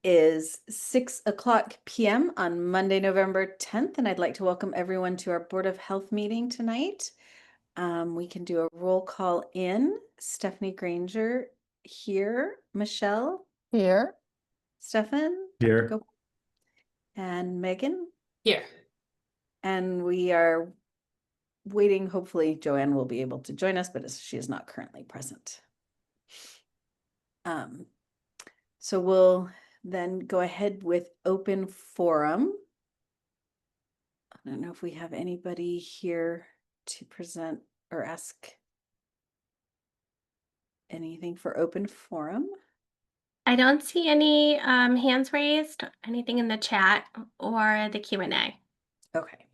Is 6 o'clock p.m. on Monday, November 10th, and I'd like to welcome everyone to our Board of Health meeting tonight. We can do a roll call in. Stephanie Granger here, Michelle, Here. Stefan, Here. Dr. and Megan. Here. And we are waiting. Hopefully Joanne will be able to join us, but she is not currently present. So we'll then go ahead with open forum. I don't know if we have anybody here to present or ask anything for open forum. I don't see any hands raised, anything in the chat or the Q&A. Okay.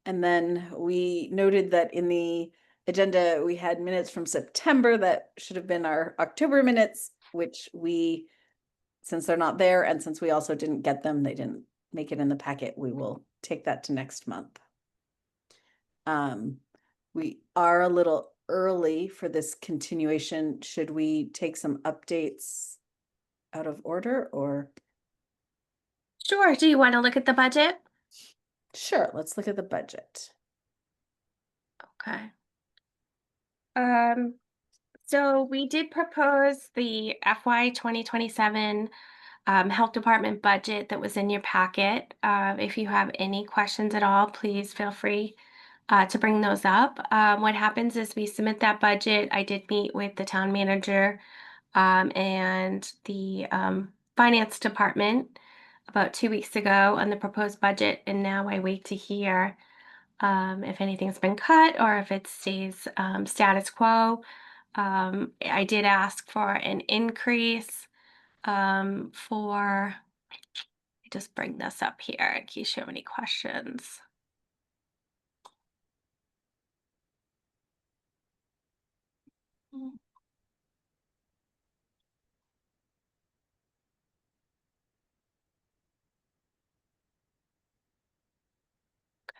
And then we noted that in the agenda, we had minutes from September that should have been our October minutes, which we, since they're not there, and since we also didn't get them, they didn't make it in the packet, we will take that to next month. We are a little early for this continuation. Should we take some updates out of order or? Sure. Do you want to look at the budget? Sure, let's look at the budget. Okay. So we did propose the FY 2027 Health Department budget that was in your packet. If you have any questions at all, please feel free to bring those up. What happens is we submit that budget. I did meet with the town manager and the finance department about 2 weeks ago on the proposed budget, and now I wait to hear if anything's been cut or if it stays status quo. I did ask for an increase just bring this up here in case you have any questions.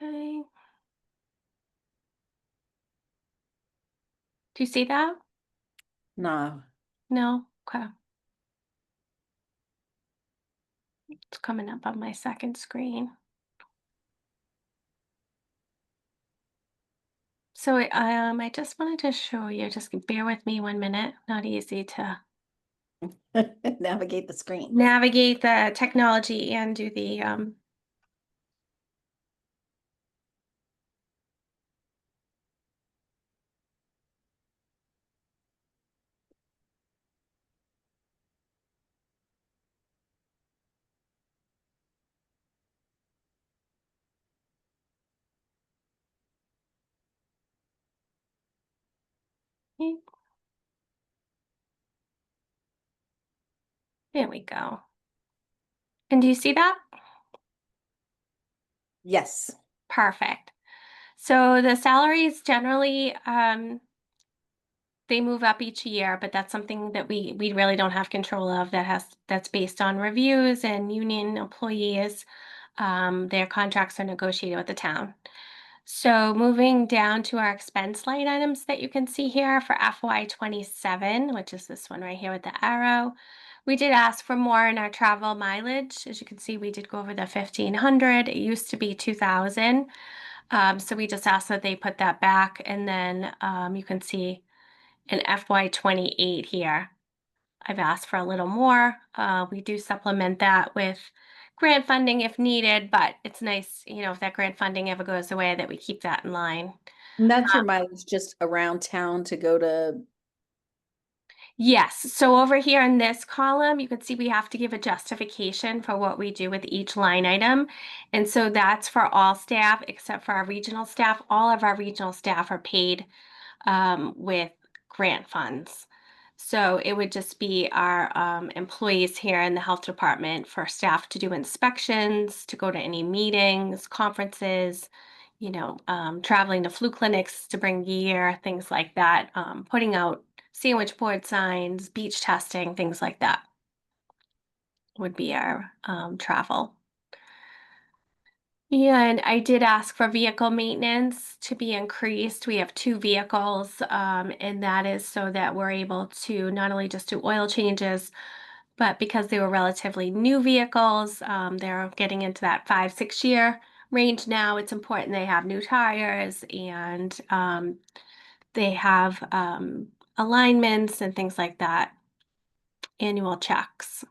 Okay. Do you see that? No. No? Okay. It's coming up on my second screen. So I just wanted to show you, just bear with me 1 minute. Not easy to Navigate the screen. navigate the technology and do the there we go. And do you see that? Yes. Perfect. So the salaries generally they move up each year, but that's something that we really don't have control of. That's based on reviews and union employees. Their contracts are negotiated with the town. So moving down to our expense line items that you can see here for FY 27, which is this one right here with the arrow. We did ask for more in our travel mileage. As you can see, we did go over the 1,500. It used to be 2,000. So we just asked that they put that back. And then you can see in FY 28 here, I've asked for a little more. We do supplement that with grant funding if needed, but it's nice, if that grant funding ever goes away, that we keep that in line. And that's your mileage just around town to go to. Yes. So over here in this column, you can see we have to give a justification for what we do with each line item. And so that's for all staff except for our regional staff. All of our regional staff are paid with grant funds. So it would just be our employees here in the health department for staff to do inspections, to go to any meetings, conferences, traveling to flu clinics to bring gear, things like that, putting out sandwich board signs, beach testing, things like that would be our travel. Yeah, and I did ask for vehicle maintenance to be increased. We have 2 vehicles, and that is so that we're able to not only just do oil changes, But because they were relatively new vehicles, they're getting into that 5, 6 year range now. It's important they have new tires and they have alignments and things like that, annual checks.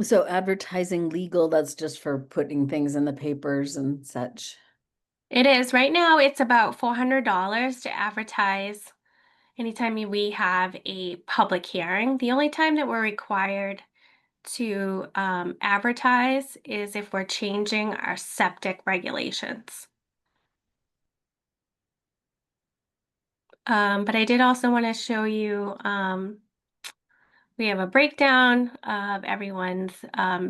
So advertising legal, that's just for putting things in the papers and such. It is right now, it's about $400 to advertise anytime we have a public hearing. The only time that we're required to advertise is if we're changing our septic regulations. But I did also want to show you, we have a breakdown of everyone's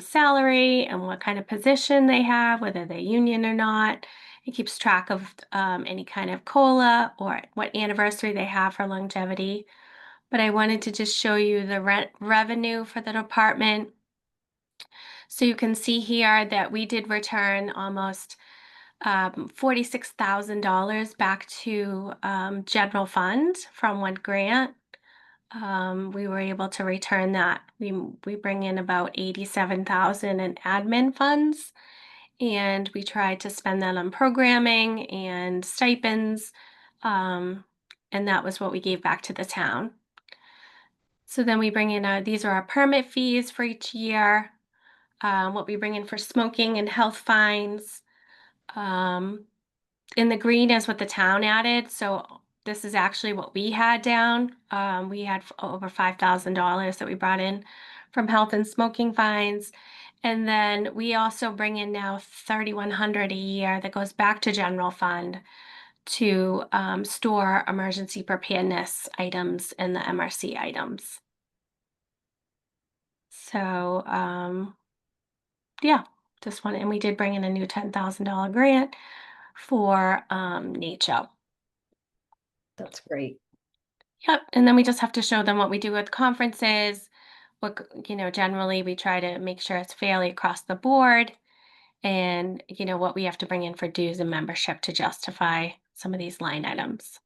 salary and what kind of position they have, whether they're union or not. It keeps track of any kind of COLA or what anniversary they have for longevity. But I wanted to just show you the rent revenue for the department. So you can see here that we did return almost $46,000 back to general fund from one grant. We were able to return that. We bring in about 87,000 in admin funds, and we tried to spend that on programming and stipends, and that was what we gave back to the town. So then we bring in these are our permit fees for each year, what we bring in for smoking and health fines. Um, in the green is what the town added. So this is actually what we had down. We had over $5,000 that we brought in from health and smoking fines. And then we also bring in now 3,100 a year that goes back to general fund to store emergency preparedness items and the MRC items. So yeah, just one, and we did bring in a new $10,000 grant for nature. That's great. Yep, and then we just have to show them what we do with conferences. Generally we try to make sure it's fairly across the board and, what we have to bring in for dues and membership to justify some of these line items.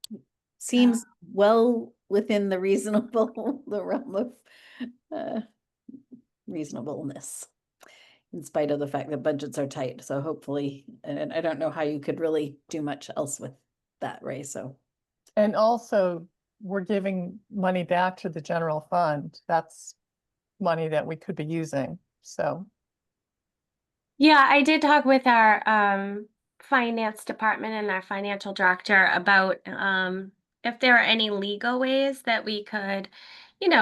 So, Seems well within the reasonable, the realm of uh, reasonableness, in spite of the fact that budgets are tight. So hopefully, and I don't know how you could really do much else with that, Ray. So And also, we're giving money back to the general fund. That's money that we could be using. So, yeah, I did talk with our finance department and our financial director about if there are any legal ways that we could,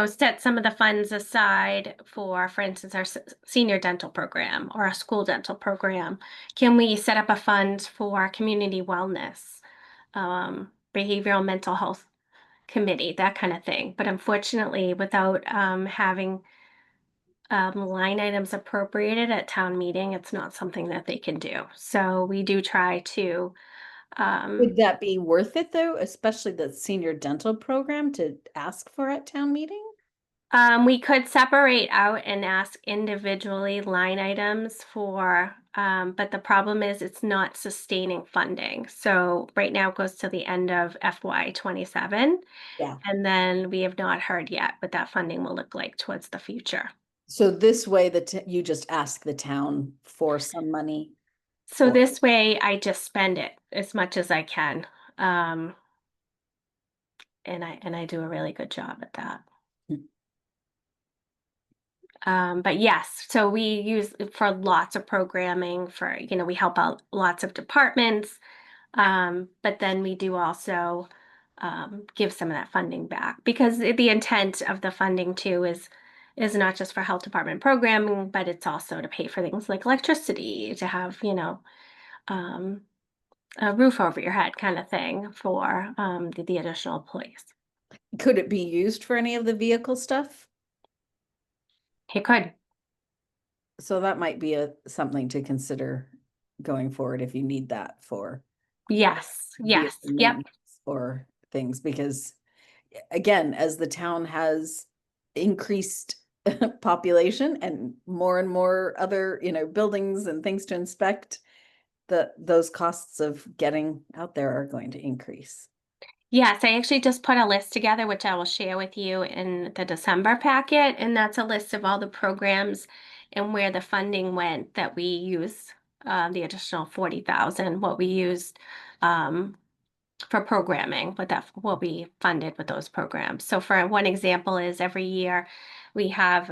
set some of the funds aside for instance, our senior dental program or a school dental program. Can we set up a fund for community wellness, behavioral mental health committee, that kind of thing? But unfortunately, without having line items appropriated at town meeting, it's not something that they can do. So we do try to, would that be worth it though, especially the senior dental program to ask for at town meeting? we could separate out and ask individually line items for, but the problem is it's not sustaining funding. So right now it goes to the end of FY 27. Yeah. And then we have not heard yet what that funding will look like towards the future. So this way that you just ask the town for some money. So For this way I just spend it as much as I can. Um, and I do a really good job at that. But yes, so we use it for lots of programming for, we help out lots of departments. But then we do also give some of that funding back because the intent of the funding too is not just for health department programming, but it's also to pay for things like electricity, to have, um, a roof over your head kind of thing for the additional employees. Could it be used for any of the vehicle stuff? It could. So that might be something to consider going forward if you need that for Yes, vehicle yes, yep. maintenance or things, because again, as the town has increased population and more other, buildings and things to inspect, those costs of getting out there are going to increase. Yes, I actually just put a list together, which I will share with you in the December packet, and that's a list of all the programs and where the funding went that we use, the additional 40,000, what we used for programming, but that will be funded with those programs. So for one example is every year we have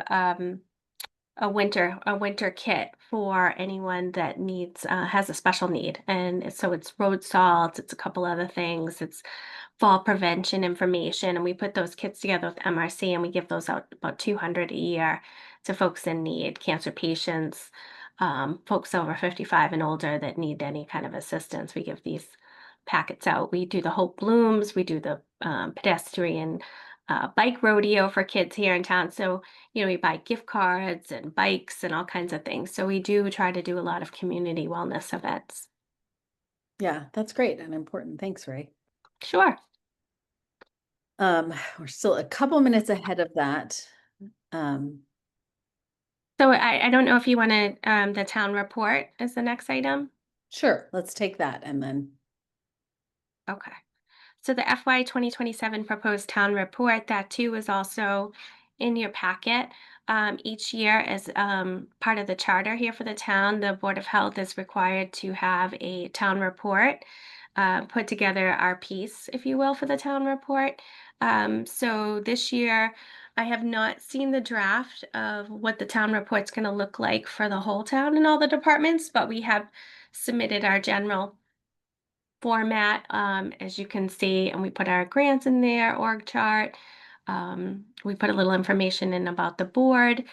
a winter kit for anyone that needs has a special need, and so it's road salt, it's a couple other things, it's fall prevention information, and we put those kits together with MRC and we give those out about 200 a year to folks in need, cancer patients, folks over 55 and older that need any kind of assistance. We give these packets out. We do the Hope Blooms, we do the pedestrian bike rodeo for kids here in town. So, we buy gift cards and bikes and all kinds of things. So we do try to do a lot of community wellness events. Yeah, that's great and important. Thanks, Ray. Sure. We're still a couple minutes ahead of that. So I don't know if you wanted the town report as the next item. Sure, let's take that and then. Okay. So the FY 2027 proposed town report, that too is also in your packet. Each year, as part of the charter here for the town, the Board of Health is required to have a town report, put together our piece, if you will, for the town report. So this year, I have not seen the draft of what the town report's going to look like for the whole town and all the departments, but we have submitted our general format, as you can see, and we put our grants in there, org chart. We put a little information in about the board,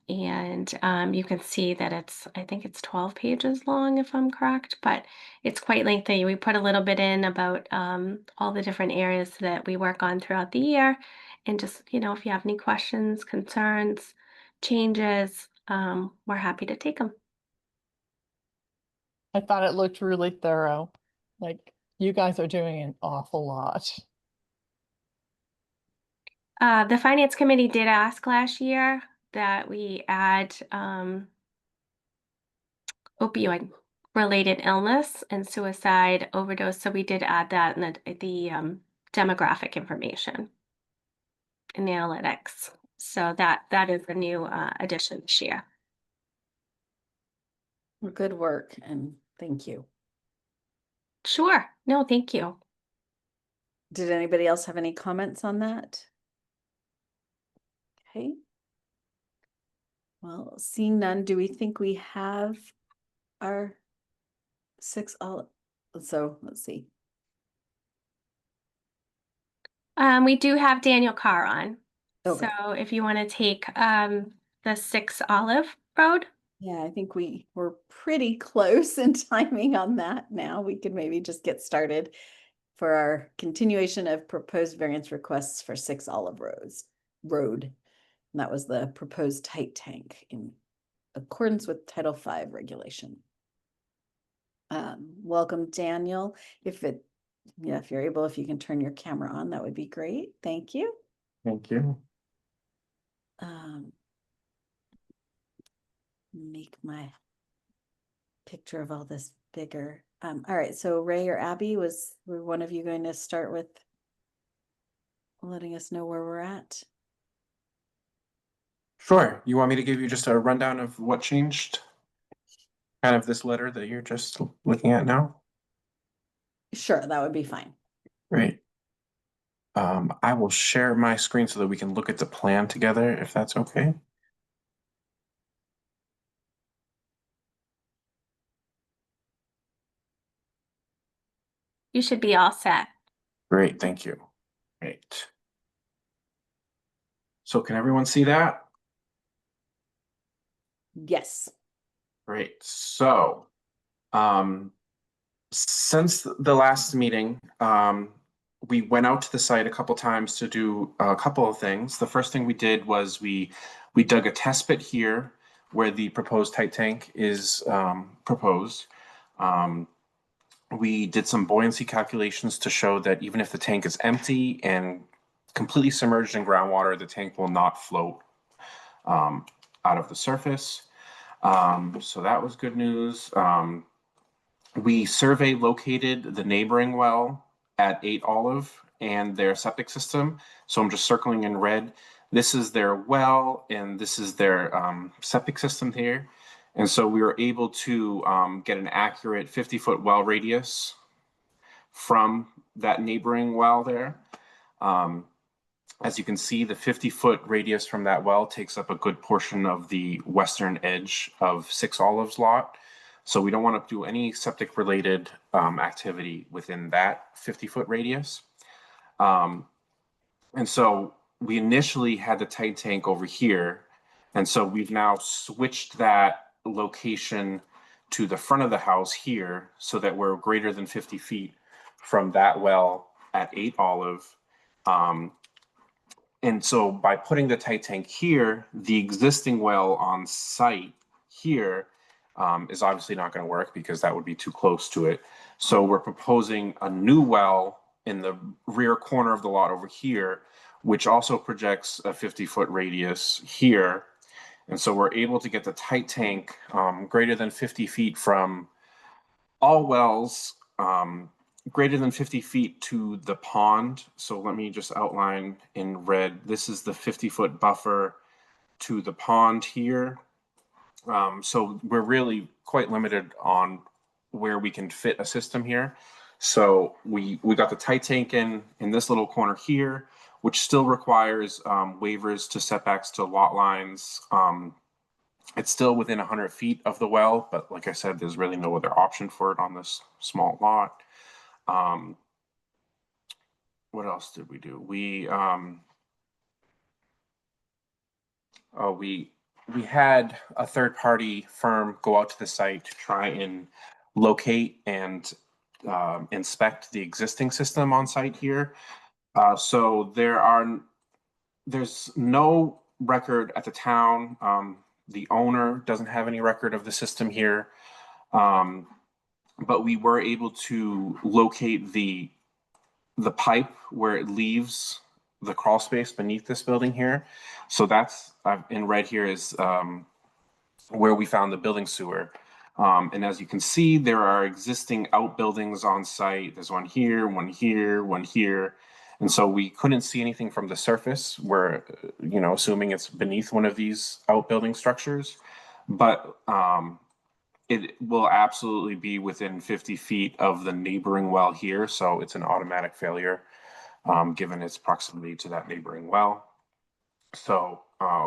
and you can see that I think it's 12 pages long, if I'm correct, but it's quite lengthy. We put a little bit in about all the different areas that we work on throughout the year, and just, if you have any questions, concerns, changes, we're happy to take them. I thought it looked really thorough. Like, you guys are doing an awful lot. The finance committee did ask last year that we add opioid related illness and suicide overdose. So we did add that in the demographic information in the analytics. So that is a new addition this year. Well, good work and thank you. Sure. No, thank you. Did anybody else have any comments on that? Okay. Well, seeing none, do we think we have our so let's see. We do have Daniel Carr on. Okay. So if you want to take the 6 Olive Road. Yeah, I think we're pretty close in timing on that now. We could maybe just get started for our continuation of proposed variance requests for 6 Olive Road. And that was the proposed tight tank in accordance with Title V regulation. Welcome, Daniel. If you're able, if you can turn your camera on, that would be great. Thank you. Thank you. Make my picture of all this bigger. All right, so Ray or Abby, were one of you going to start with letting us know where we're at? Sure. You want me to give you just a rundown of what changed? Kind of this letter that you're just looking at now? Sure, that would be fine. Great. I will share my screen so that we can look at the plan together, if that's okay. You should be all set. Great, thank you. Great. So can everyone see that? Yes. Great. So, since the last meeting, we went out to the site a couple times to do a couple of things. The first thing we did was we dug a test pit here where the proposed tight tank is proposed. We did some buoyancy calculations to show that even if the tank is empty and completely submerged in groundwater, the tank will not float out of the surface. So that was good news. We survey located the neighboring well at 8 Olive and their septic system. So I'm just circling in red. This is their well, and this is their septic system here. And so we were able to get an accurate 50-foot well radius from that neighboring well there. As you can see, the 50-foot radius from that well takes up a good portion of the western edge of 6 Olives lot. So we don't want to do any septic related activity within that 50-foot radius. And so we initially had the tight tank over here. And so we've now switched that location to the front of the house here so that we're greater than 50 feet from that well at 8 Olive. And so by putting the tight tank here, the existing well on site here is obviously not going to work because that would be too close to it. So we're proposing a new well in the rear corner of the lot over here, which also projects a 50-foot radius here. And so we're able to get the tight tank greater than 50 feet from all wells, greater than 50 feet to the pond. So let me just outline in red. This is the 50-foot buffer to the pond here. So we're really quite limited on where we can fit a system here. So we got the tight tank in this little corner here, which still requires waivers to setbacks to lot lines. It's still within 100 feet of the well, but like I said, there's really no other option for it on this small lot. What else did we do? We had a third-party firm go out to the site to try and locate and inspect the existing system on site here. So there's no record at the town. The owner doesn't have any record of the system here. But we were able to locate the pipe where it leaves the crawl space beneath this building here. So that's in red here is where we found the building sewer. And as you can see, there are existing outbuildings on site. There's one here, one here, one here. And so we couldn't see anything from the surface. We're, assuming it's beneath one of these outbuilding structures. But it will absolutely be within 50 feet of the neighboring well here. So it's an automatic failure given its proximity to that neighboring well. So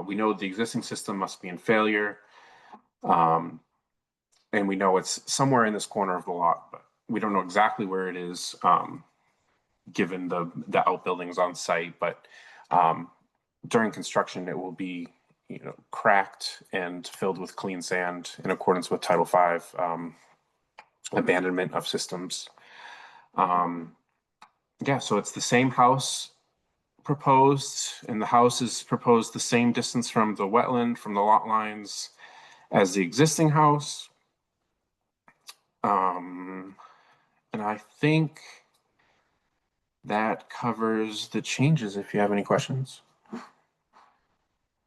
we know the existing system must be in failure. And we know it's somewhere in this corner of the lot, but we don't know exactly where it is given the outbuildings on site. But during construction, it will be cracked and filled with clean sand in accordance with Title V abandonment of systems. Yeah, so it's the same house proposed, and the house is proposed the same distance from the wetland, from the lot lines as the existing house. And I think that covers the changes if you have any questions.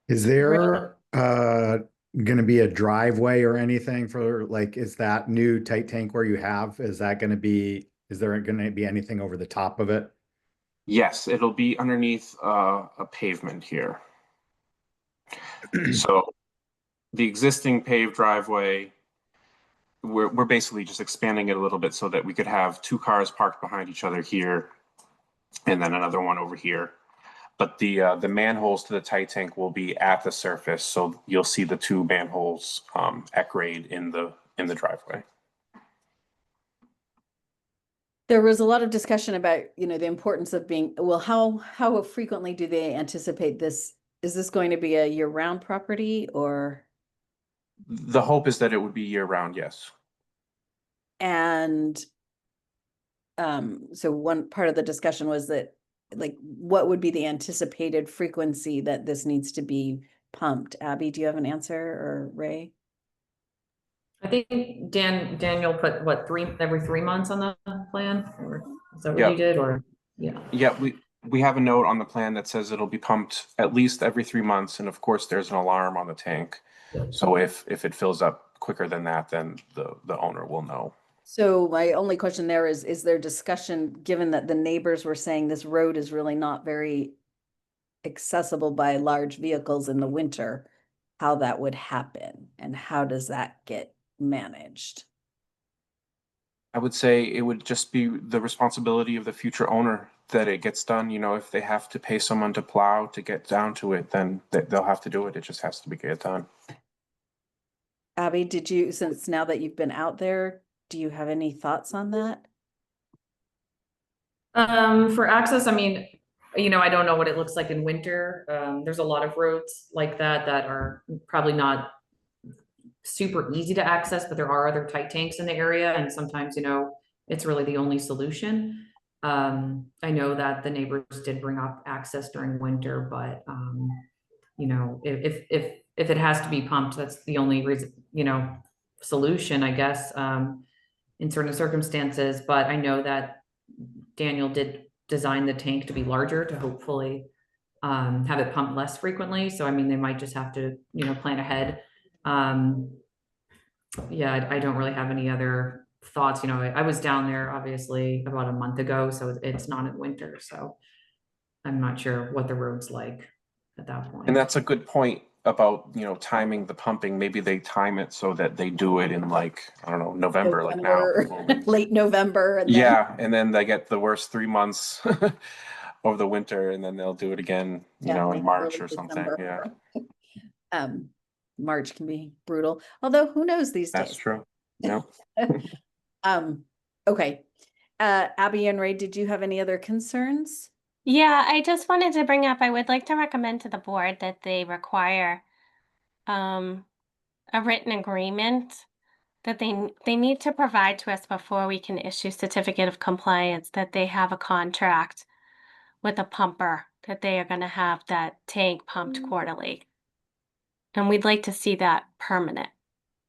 Is there going to be a driveway or anything for is that new tight tank where you have, is there going to be anything over the top of it? Yes, it'll be underneath a pavement here. So the existing paved driveway, we're basically just expanding it a little bit so that we could have 2 cars parked behind each other here and then another one over here. But the manholes to the tight tank will be at the surface, so you'll see the 2 manholes at grade in the driveway. There was a lot of discussion about, the importance of being, well, how frequently do they anticipate this? Is this going to be a year-round property or? The hope is that it would be year-round, yes. And so one part of the discussion was that, what would be the anticipated frequency that this needs to be pumped? Abby, do you have an answer, or Ray? I think Daniel put every 3 months on the plan, or is that what Yeah. you did, or yeah? Yeah, we have a note on the plan that says it'll be pumped at least every 3 months, and of course there's an alarm on the tank. So if it fills up quicker than that, then the owner will know. So my only question there is there discussion, given that the neighbors were saying this road is really not very accessible by large vehicles in the winter, how that would happen and how does that get managed? I would say it would just be the responsibility of the future owner that it gets done. You know, if they have to pay someone to plow to get down to it, then they'll have to do it. It just has to be get done. Abby, did you, since now that you've been out there, do you have any thoughts on that? For access, I mean, you know, I don't know what it looks like in winter. There's a lot of roads like that are probably not super easy to access, but there are other tight tanks in the area, and sometimes, you know, it's really the only solution. I know that the neighbors did bring up access during winter, but you know, if it has to be pumped, that's the only reason, you know, solution, I guess, in certain circumstances. But I know that Daniel did design the tank to be larger to hopefully have it pumped less frequently. So I mean, they might just have to, you know, plan ahead. Yeah, I don't really have any other thoughts. You know, I was down there obviously about a month ago, so it's not in winter, so I'm not sure what the road's like at that point. And that's a good point about, you know, timing the pumping. Maybe they time it so that they do it in like, I don't know, November, like now. November, late November and then Yeah, and then they get the worst 3 months of the winter, and then they'll do it again, you yeah, know, like in March early or something. December. Yeah, March can be brutal, although who knows these that's days. true. Yeah. Okay. Abby and Ray, did you have any other concerns? Yeah, I just wanted to bring up, I would like to recommend to the board that they require a written agreement that they need to provide to us before we can issue certificate of compliance, that they have a contract with a pumper, that they are gonna have that tank pumped quarterly. And we'd like to see that permanent.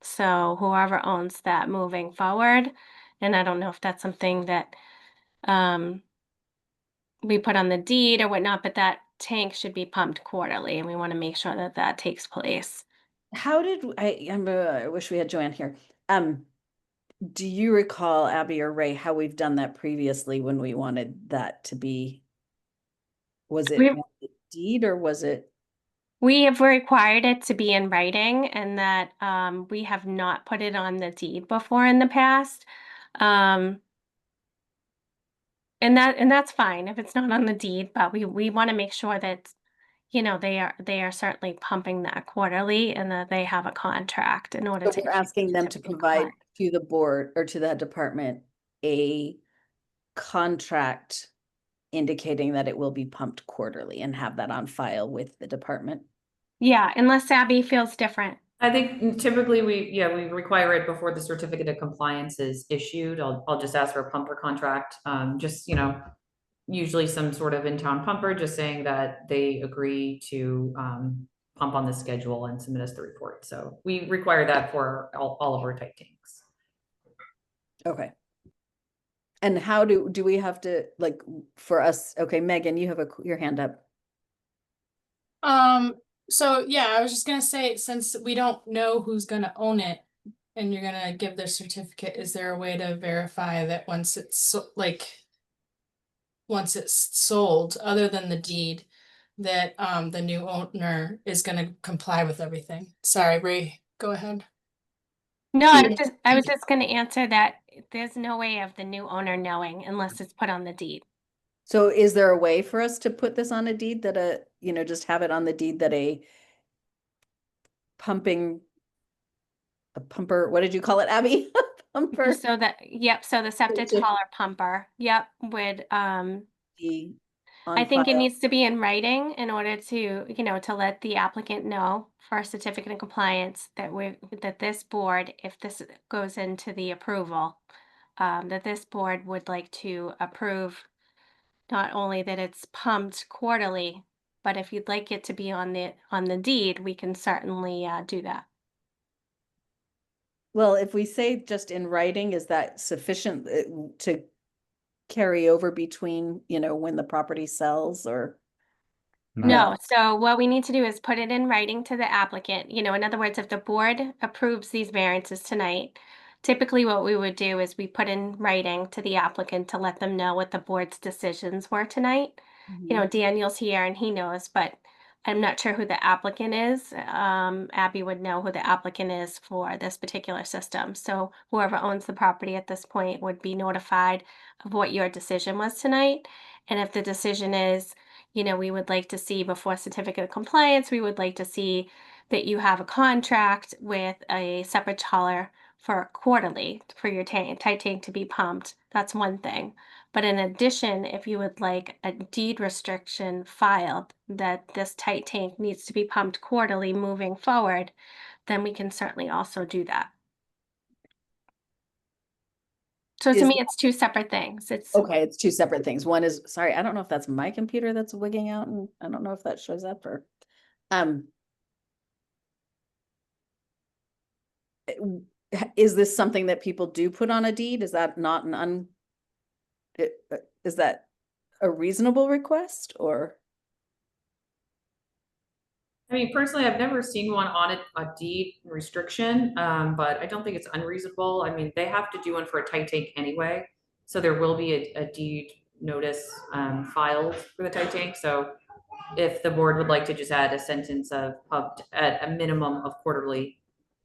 So whoever owns that moving forward, and I don't know if that's something that um we put on the deed or whatnot, but that tank should be pumped quarterly, and we want to make sure that that takes place. How did I wish we had Joanne here. Do you recall, Abby or Ray, how we've done that previously when we wanted that to be? Was it We on the deed or was it? we have required it to be in writing, and that we have not put it on the deed before in the past. Um, and that's fine if it's not on the deed, but we want to make sure that, you know, they are certainly pumping that quarterly and that they have a contract in order So to we're asking them to provide to the board or to that department a contract indicating that it will be pumped quarterly and have that on file with the department. Yeah, unless Abby feels different. I think typically we require it before the certificate of compliance is issued. I'll just ask for a pumper contract. Just, you know, usually some sort of in-town pumper, just saying that they agree to pump on the schedule and submit us the report. So we require that for all of our tight tanks. Okay. And how do we have to, like, for us? Okay, Megan, you have your hand up. So yeah, I was just gonna say, since we don't know who's gonna own it and you're gonna give their certificate, is there a way to verify that once it's once it's sold, other than the deed, that the new owner is gonna comply with everything? Sorry, Ray, go ahead. No, I was just gonna answer that there's no way of the new owner knowing unless it's put on the deed. So is there a way for us to put this on a deed that just have it on the deed that a pumper, what did you call it, Abby? Pumper So so the septic Should- hauler pumper, would, be I on think it file. needs to be in writing in order to, you know, to let the applicant know for a certificate of compliance that this board, if this goes into the approval, that this board would like to approve not only that it's pumped quarterly, but if you'd like it to be on the deed, we can certainly do that. Well, if we say just in writing, is that sufficient to carry over between, when the property sells or? No, so what we need to do is put it in writing to the applicant. You know, in other words, if the board approves these variances tonight, Typically, what we would do is we put in writing to the applicant to let them know what the board's decisions were tonight. You know, Daniel's here and he knows, but I'm not sure who the applicant is. Abby would know who the applicant is for this particular system. So whoever owns the property at this point would be notified of what your decision was tonight. And if the decision is, you know, we would like to see before certificate of compliance, we would like to see that you have a contract with a separate hauler for quarterly for your tight tank to be pumped. That's one thing. But in addition, if you would like a deed restriction filed that this tight tank needs to be pumped quarterly moving forward, then we can certainly also do that. So to Is- me, it's two separate things. It's Okay, it's two separate things. One is, sorry, I don't know if that's my computer that's wigging out, and I don't know if that shows up or, is this something that people do put on a deed? Is that not an is that a reasonable request or? I mean, personally, I've never seen one on a deed restriction, but I don't think it's unreasonable. I mean, they have to do one for a tight tank anyway. So there will be a deed notice, filed for the tight tank. So if the board would like to just add a sentence of pumped at a minimum of quarterly,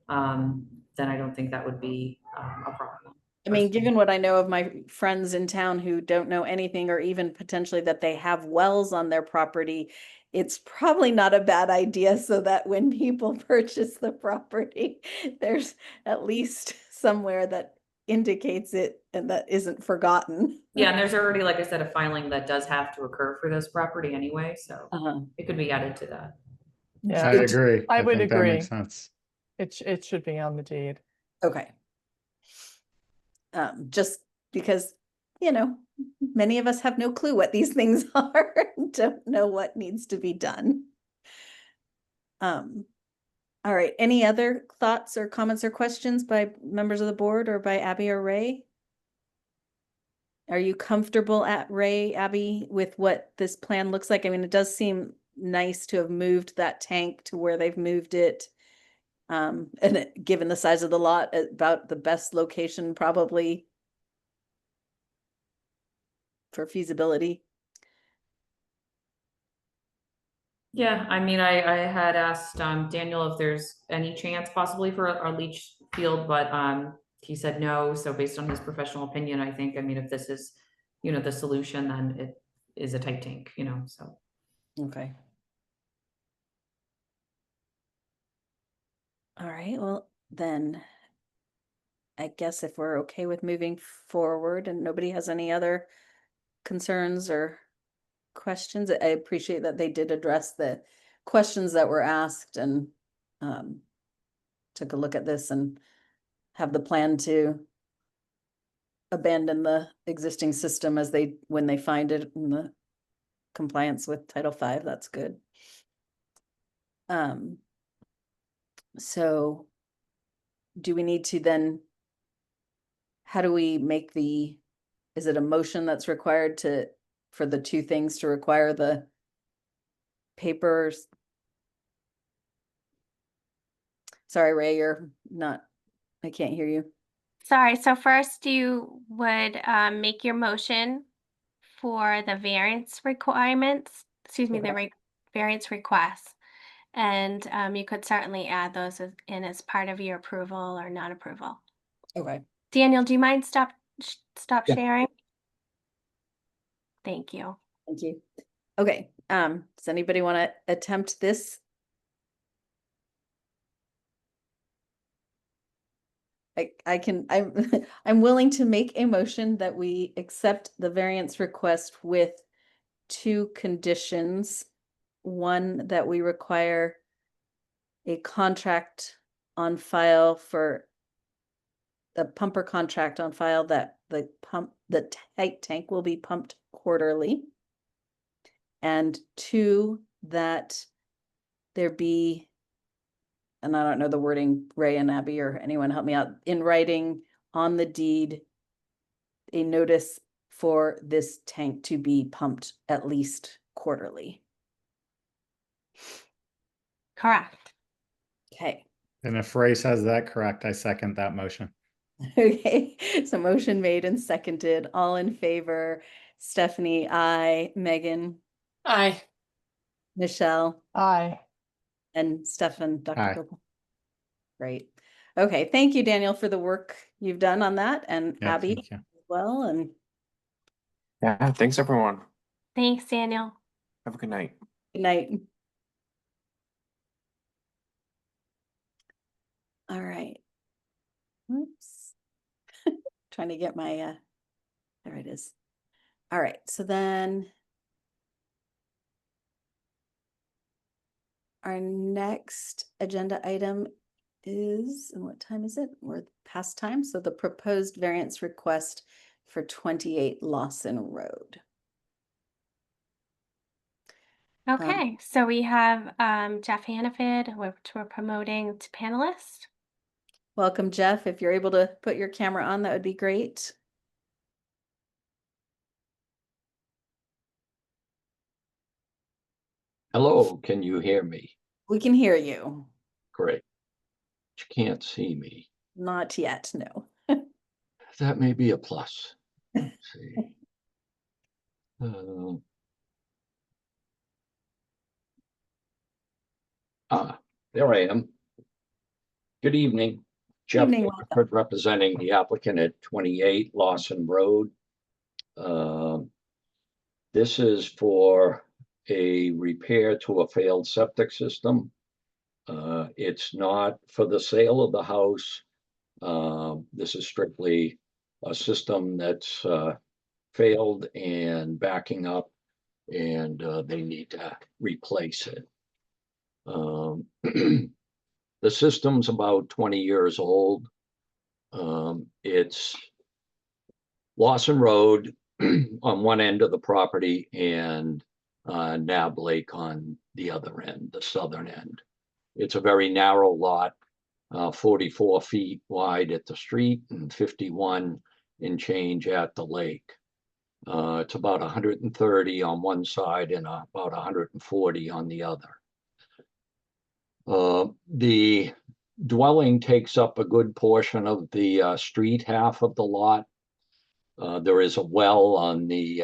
then I don't think that would be, a problem. I mean, given what I know of my friends in town who don't know anything or even potentially that they have wells on their property, it's probably not a bad idea so that when people purchase the property, there's at least somewhere that indicates it and that isn't forgotten. Yeah, and there's already, like I said, a filing that does have to occur for this property anyway, so it could be added to that. Yeah, I agree. I would think that makes agree. sense. it should be on the deed. Okay. Just because, you know, many of us have no clue what these things are, and don't know what needs to be done. All right, any other thoughts or comments or questions by members of the board or by Abby or Ray? Are you comfortable Abby, with what this plan looks like? I mean, it does seem nice to have moved that tank to where they've moved it. And given the size of the lot, about the best location probably for feasibility. Yeah, I mean, I had asked, Daniel if there's any chance possibly for a leach field, but, he said no. So based on his professional opinion, I think, I mean, if this is, you know, the solution, then it is a tight tank, you know, so. Okay. All right, well, then I guess if we're okay with moving forward and nobody has any other concerns or questions, I appreciate that they did address the questions that were asked and took a look at this and have the plan to abandon the existing system as when they find it in the compliance with Title V. That's good. So do we need to then, how do we make is it a motion that's required for the two things to require the papers? Sorry, Ray, I can't hear you. sorry. So first you would make your motion for the variance requirements, excuse me, the variance requests. And you could certainly add those in as part of your approval or non-approval. Okay. Daniel, do you mind stop Yeah. sharing? Thank you. Thank you. Okay, does anybody want to attempt this? I'm willing to make a motion that we accept the variance request with two conditions. One, that we require a contract on file for the pumper contract on file that the tight tank will be pumped quarterly. And two, that there be, and I don't know the wording, Ray and Abby or anyone help me out, in writing on the deed, a notice for this tank to be pumped at least quarterly. Correct. Okay. And if Ray says that correct, I second that motion. Okay, so motion made and seconded. All in favor. Stephanie, I, Megan, Aye. Michelle, Aye. and Stefan, Dr. Aye. Gopal. Great. Okay, thank you, Daniel, for the work you've done on that, and Yeah, Abby thank you. as well. And Yeah, thanks everyone. Thanks, Daniel. Have a good night. good night. All right. Oops. Trying to get my, there it is. All right, so then our next agenda item is, and what time is it? We're past time. So the proposed variance request for 28 Lawson Road. Okay, so we have Jeff Hannaford, which we're promoting to panelist. Welcome, Jeff. If you're able to put your camera on, that would be great. Hello, can you hear me? We can hear you. Great. You can't see me. Not yet, no. That may be a plus. Let's see. There I am. Good evening. Jeff Evening, Hannaford, representing the applicant at 28 Lawson Road. This is for a repair to a failed septic system. It's not for the sale of the house. This is strictly a system that's failed and backing up, and they need to replace it. The system's about 20 years old. It's Lawson Road on one end of the property and Nab Lake on the other end, the southern end. It's a very narrow lot, 44 feet wide at the street and 51 and change at the lake. It's about 130 on one side and about 140 on the other. The dwelling takes up a good portion of the street half of the lot. There is a well on the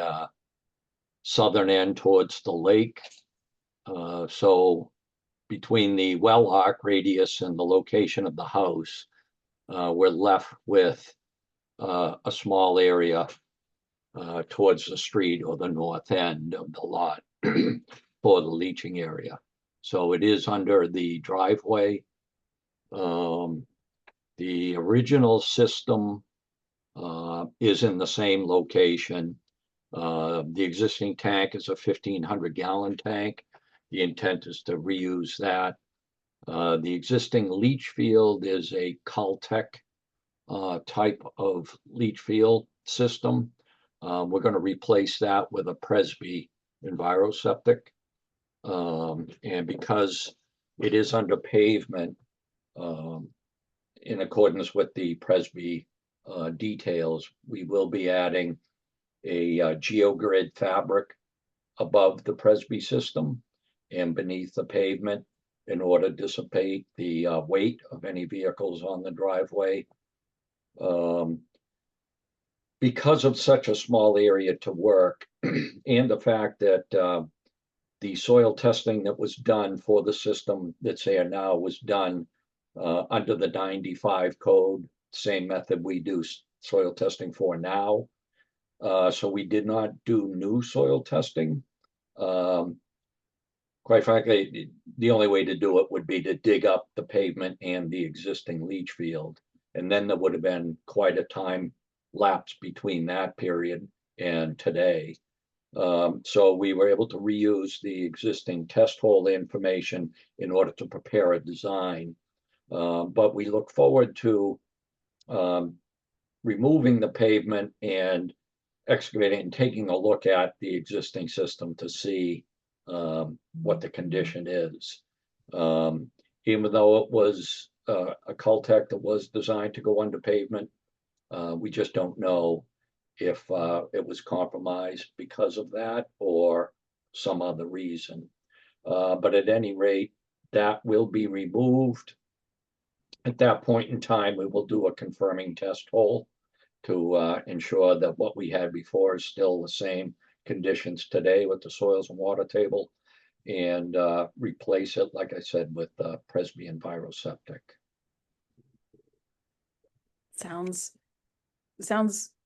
southern end towards the lake. So between the well arc radius and the location of the house, we're left with a small area towards the street or the north end of the lot for the leaching area. So it is under the driveway. The original system is in the same location. The existing tank is a 1,500 gallon tank. The intent is to reuse that. The existing leach field is a Caltech type of leach field system. We're going to replace that with a Presby EnviroSeptic. And because it is under pavement, in accordance with the Presby details, we will be adding a geogrid fabric above the Presby system and beneath the pavement in order to dissipate the weight of any vehicles on the driveway. Because of such a small area to work and the fact that the soil testing that was done for the system that's there now was done under the 95 code, same method we do soil testing for now. So we did not do new soil testing. Quite frankly, the only way to do it would be to dig up the pavement and the existing leach field. And then there would have been quite a time lapse between that period and today. So we were able to reuse the existing test hole information in order to prepare a design. But we look forward to removing the pavement and excavating and taking a look at the existing system to see what the condition is. Even though it was a Caltech that was designed to go under pavement, we just don't know if it was compromised because of that or some other reason. But at any rate, that will be removed. At that point in time, we will do a confirming test hole to ensure that what we had before is still the same conditions today with the soils and water table, and replace it, like I said, with Presby Enviroseptic. Sounds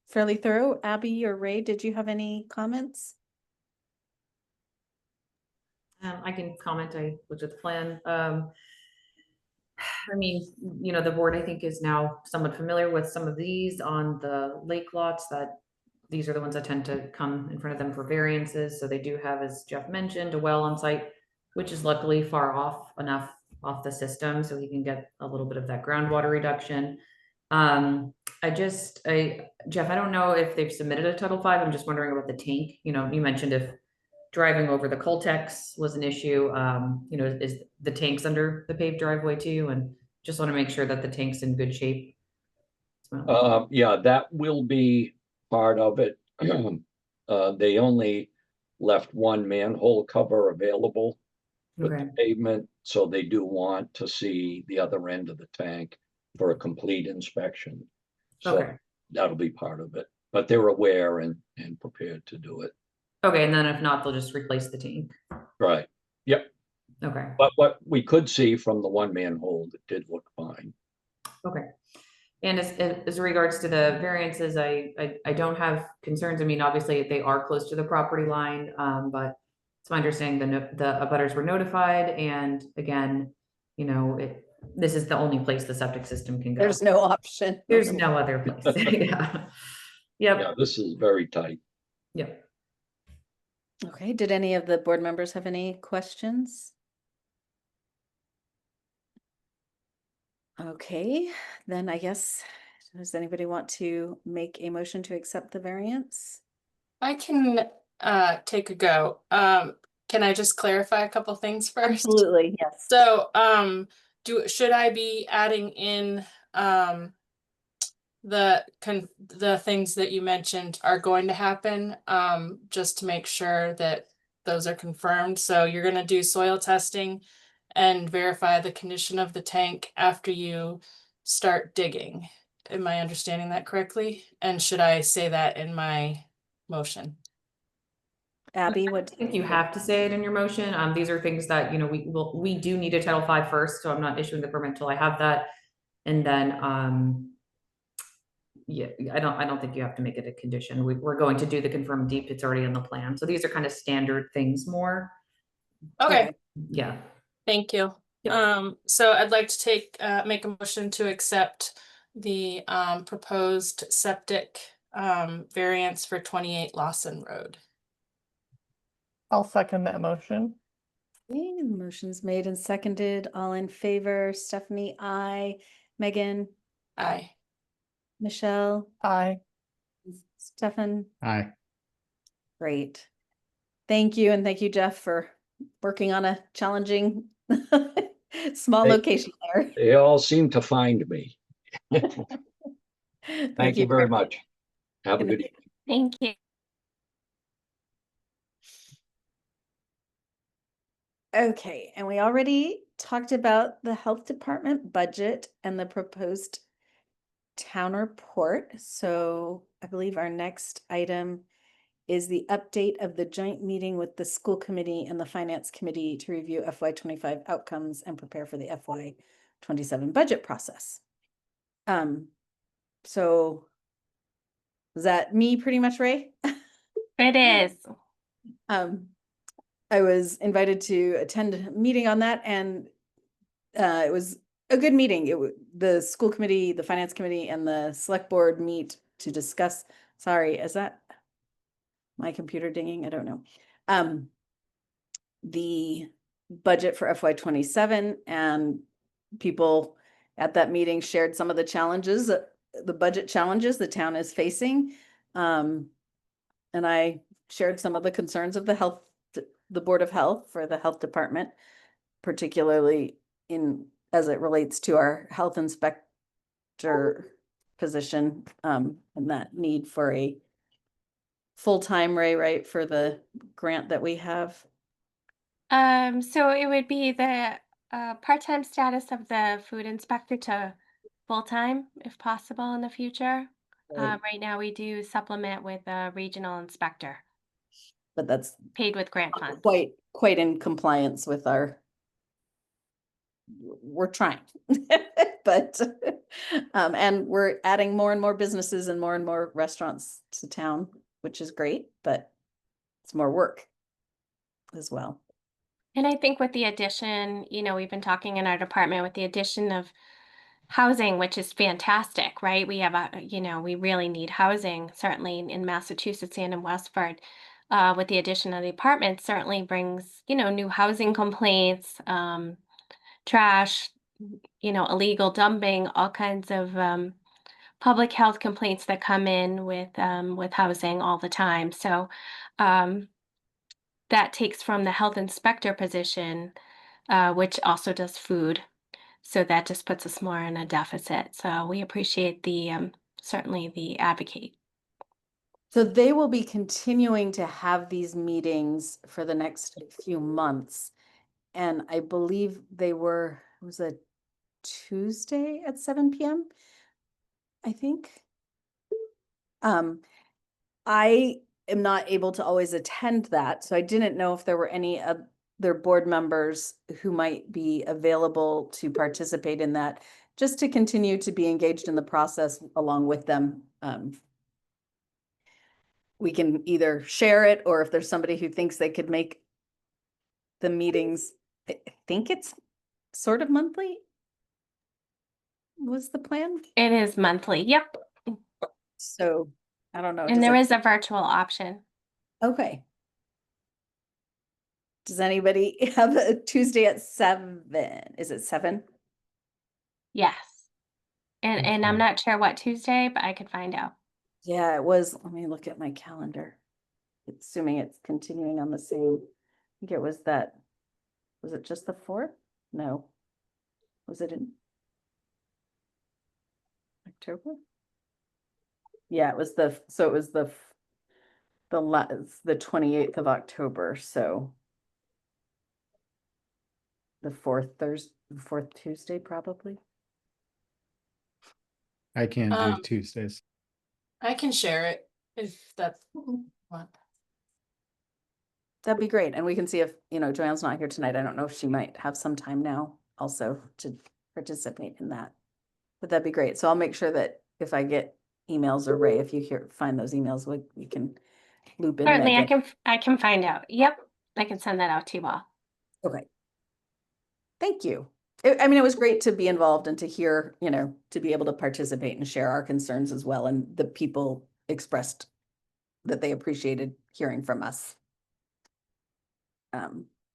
fairly thorough. Abby or Ray, did you have any comments? I can comment, I looked at the plan. I mean, the board, I think, is now somewhat familiar with some of these on the lake lots, that these are the ones that tend to come in front of them for variances. So they do have, as Jeff mentioned, a well on site, which is luckily far enough off the system, so he can get a little bit of that groundwater reduction. Jeff, I don't know if they've submitted a Title V. I'm just wondering about the tank. You mentioned if driving over the Coltex was an issue, is the tanks under the paved driveway too? And just want to make sure that the tank's in good shape. Yeah, that will be part of it. They only left one manhole cover available with the Okay. pavement, so they do want to see the other end of the tank for a complete inspection. So Okay. that'll be part of it, but they're aware and prepared to do it. Okay, and then if not, they'll just replace the tank. Right, yep. Okay. But what we could see from the one manhole, it did look fine. Okay. And as regards to the variances, I don't have concerns. I mean, obviously they are close to the property line, but it's my understanding the abutters were notified, and again, this is the only place the septic system can go. There's no option. There's no other place. Yeah. Yep. Yeah, this is very tight. Yep. Okay, did any of the board members have any questions? Okay, then I guess, does anybody want to make a motion to accept the variance? I can take a go. Can I just clarify a couple things first? Absolutely, yes. So, should I be adding in the things that you mentioned are going to happen, just to make sure that those are confirmed? So you're gonna do soil testing and verify the condition of the tank after you start digging. Am I understanding that correctly? And should I say that in my motion? Abby, I what? think you have to say it in your motion. These are things that, we do need a Title V first, so I'm not issuing the permit until I have that. And then, yeah, I don't think you have to make it a condition. We're going to do the confirmed deep. It's already in the plan. So these are kind of standard things more. Okay, Yeah. thank you. Yep. So I'd like to make a motion to accept the proposed septic variance for 28 Lawson Road. I'll second that motion. Okay, the motion's made and seconded. All in favor, Stephanie, aye. Megan, Aye. Michelle, Aye. Stefan, Aye. great. Thank you, and thank you, Jeff, for working on a challenging small Hey. location there. They all seem to find me. Thank you very much. Have a Good good night. evening. Thank you. Okay, and we already talked about the health department budget and the proposed town report. So I believe our next item is the update of the joint meeting with the school committee and the finance committee to review FY25 outcomes and prepare for the FY27 budget process. So is that me pretty much, Ray? It is. I was invited to attend a meeting on that, and it was a good meeting. The school committee, the finance committee, and the select board meet to discuss. Sorry, is that my computer dinging? I don't know. The budget for FY27, and people at that meeting shared some of the challenges, the budget challenges the town is facing. And I shared some of the concerns of the Board of Health for the health department, particularly as it relates to our health inspector position, and that need for a full-time Ray, right, for the grant that we have. So it would be the part-time status of the food inspector to full-time if possible in the future. Right. Right now we do supplement with a regional inspector But that's paid with grant funds. quite in compliance with our, we're trying. But, and we're adding more and more businesses and more restaurants to town, which is great, but it's more work as well. And I think with the addition, we've been talking in our department with the addition of housing, which is fantastic, right? We have we really need housing, certainly in Massachusetts and in Westford. With the addition of the apartments, certainly brings, new housing complaints, trash, illegal dumping, all kinds of public health complaints that come in with housing all the time. So um, that takes from the health inspector position, which also does food. So that just puts us more in a deficit. So we appreciate the certainly the advocate. So they will be continuing to have these meetings for the next few months. And I believe it was a Tuesday at 7 p.m. I think. I am not able to always attend that, so I didn't know if there were any other board members who might be available to participate in that, just to continue to be engaged in the process along with them. We can either share it, or if there's somebody who thinks they could make the meetings, I think it's sort of monthly, was the plan. It is monthly. Yep. So I don't know. And there is a virtual option. Okay. Does anybody have a Tuesday at 7? Is it 7? Yes. And I'm not sure what Tuesday, but I could find out. Yeah, it was. Let me look at my calendar. Assuming it's continuing on the same. I think it was that. Was it just the 4th? No. Was it in October? Yeah, it was the 28th of October. So the 4th Tuesday, probably. I can't do Um, Tuesdays. I can share it if that's what. That'd be great. And we can see if, Joanne's not here tonight. I don't know if she might have some time now also to participate in that. But that'd be great. So I'll make sure that if I get emails, or Ray, if you find those emails, we can loop in Certainly, Megan. I can find out. Yep. I can send that out to you all. Okay. Thank you. I mean, it was great to be involved and to hear, to be able to participate and share our concerns as well. And the people expressed that they appreciated hearing from us.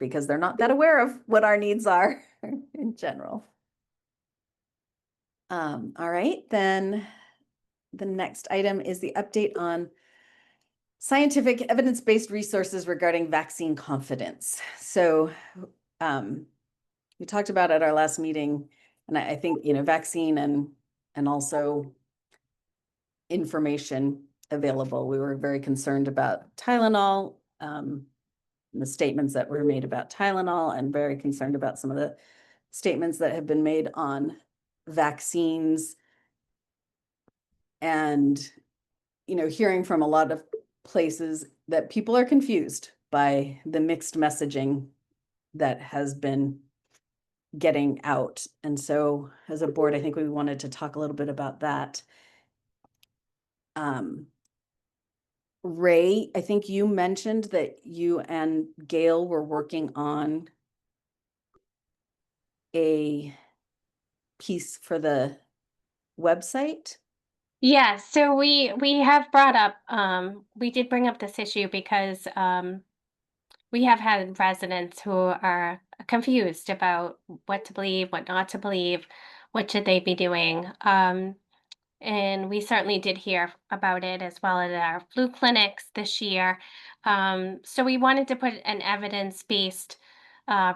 Because they're not that aware of what our needs are in general. All right, then the next item is the update on scientific evidence-based resources regarding vaccine confidence. So we talked about at our last meeting, and I think, vaccine and also information available. We were very concerned about Tylenol, the statements that were made about Tylenol, and very concerned about some of the statements that have been made on vaccines. And, hearing from a lot of places that people are confused by the mixed messaging that has been getting out. And so as a board, I think we wanted to talk a little bit about that. Ray, I think you mentioned that you and Gail were working on a piece for the website. Yeah, so we have brought up we did bring up this issue because we have had residents who are confused about what to believe, what not to believe, what should they be doing. And we certainly did hear about it as well at our flu clinics this year. So we wanted to put an evidence-based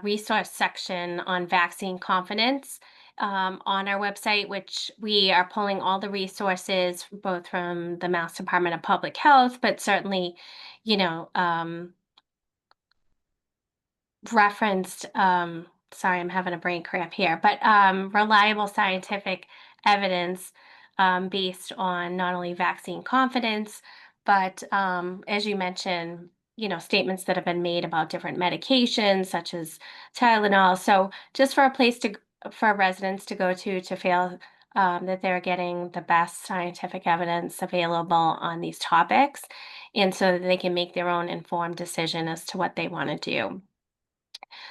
resource section on vaccine confidence on our website, which we are pulling all the resources both from the Mass Department of Public Health, but certainly, referenced sorry, I'm having a brain cramp here, but reliable scientific evidence based on not only vaccine confidence, but as you mentioned, statements that have been made about different medications such as Tylenol. So just for a place for residents to go to feel that they're getting the best scientific evidence available on these topics, and so that they can make their own informed decision as to what they want to do.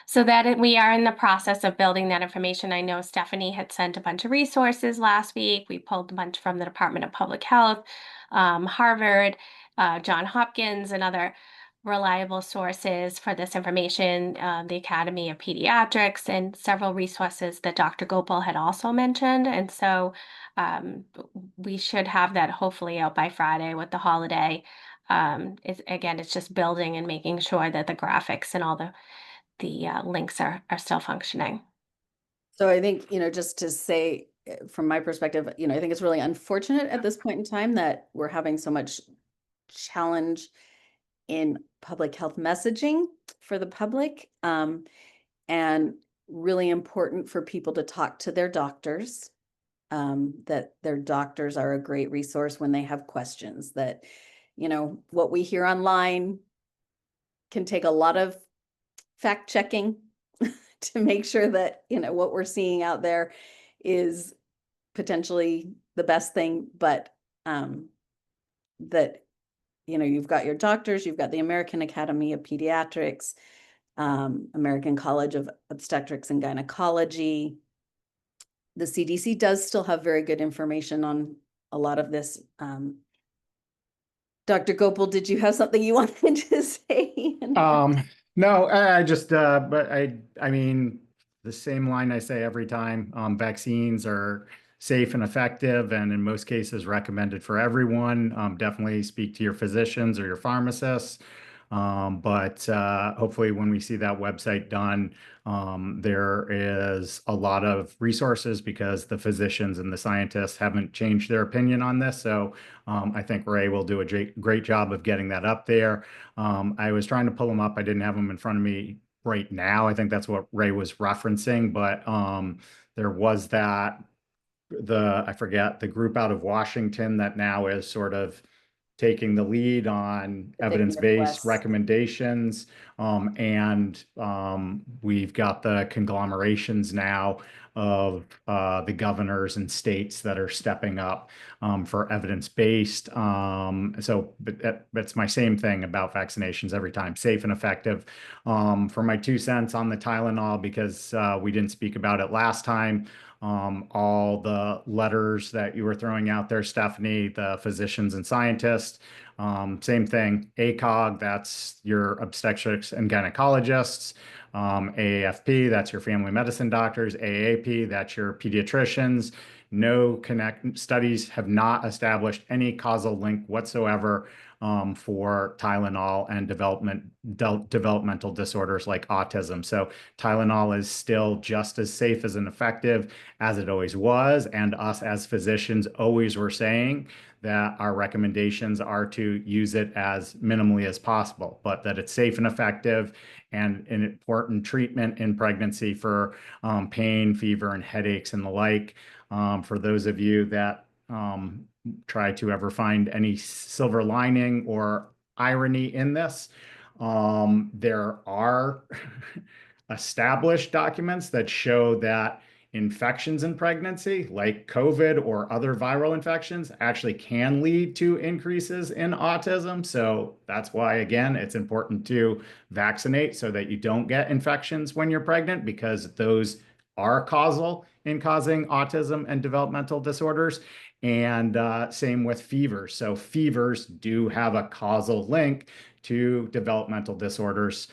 So we are in the process of building that information. I know Stephanie had sent a bunch of resources last week. We pulled a bunch from the Department of Public Health, Harvard, Johns Hopkins, and other reliable sources for this information, the Academy of Pediatrics, and several resources that Dr. Gopal had also mentioned. And so we should have that hopefully out by Friday with the holiday. It's just building and making sure that the graphics and all the links are still functioning. So I think, just to say from my perspective, I think it's really unfortunate at this point in time that we're having so much challenge in public health messaging for the public, and really important for people to talk to their doctors, that their doctors are a great resource when they have questions, that, what we hear online can take a lot of fact checking to make sure that, what we're seeing out there is potentially the best thing, but that, you've got your doctors, you've got the American Academy of Pediatrics, American College of Obstetrics and Gynecology. The CDC does still have very good information on a lot of this. Dr. Gopal, did you have something you wanted to say? No, I just, but I mean, the same line I say every time, vaccines are safe and effective, and in most cases recommended for everyone. Definitely speak to your physicians or your pharmacists. But hopefully when we see that website done, there is a lot of resources because the physicians and the scientists haven't changed their opinion on this. So I think Ray will do a great job of getting that up there. I was trying to pull them up. I didn't have them in front of me right now. I think that's what Ray was referencing, but there was I forget, the group out of Washington that now is sort of taking the lead on evidence-based recommendations. And we've got the conglomerations now of the governors and states that are stepping up for evidence-based. So that's my same thing about vaccinations every time, safe and effective. For my 2 cents on the Tylenol, because we didn't speak about it last time, all the letters that you were throwing out there, Stephanie, the physicians and scientists, same thing. ACOG, that's your obstetrics and gynecologists. AAFP, that's your family medicine doctors. AAP, that's your pediatricians. No studies have not established any causal link whatsoever for Tylenol and developmental disorders like autism. So Tylenol is still just as safe as and effective as it always was. And us as physicians always were saying that our recommendations are to use it as minimally as possible, but that it's safe and effective and an important treatment in pregnancy for pain, fever, and headaches and the like. For those of you that try to ever find any silver lining or irony in this, there are established documents that show that infections in pregnancy, like COVID or other viral infections, actually can lead to increases in autism. So that's why, again, it's important to vaccinate so that you don't get infections when you're pregnant, because those are causal in causing autism and developmental disorders. And same with fevers. So fevers do have a causal link to developmental disorders,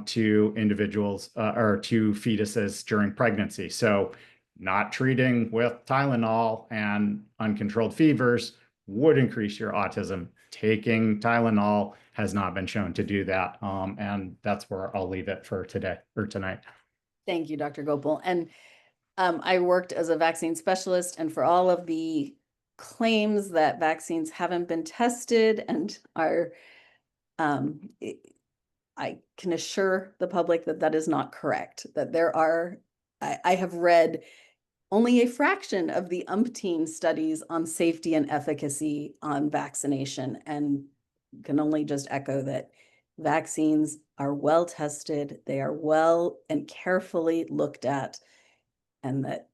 to individuals or to fetuses during pregnancy. So not treating with Tylenol and uncontrolled fevers would increase your autism. Taking Tylenol has not been shown to do that. And that's where I'll leave it for today or tonight. Thank you, Dr. Gopal. And I worked as a vaccine specialist, and for all of the claims that vaccines haven't been tested and are I can assure the public that that is not correct, that there are, I have read only a fraction of the umpteen studies on safety and efficacy on vaccination, and can only just echo that vaccines are well tested, they are well and carefully looked at, and that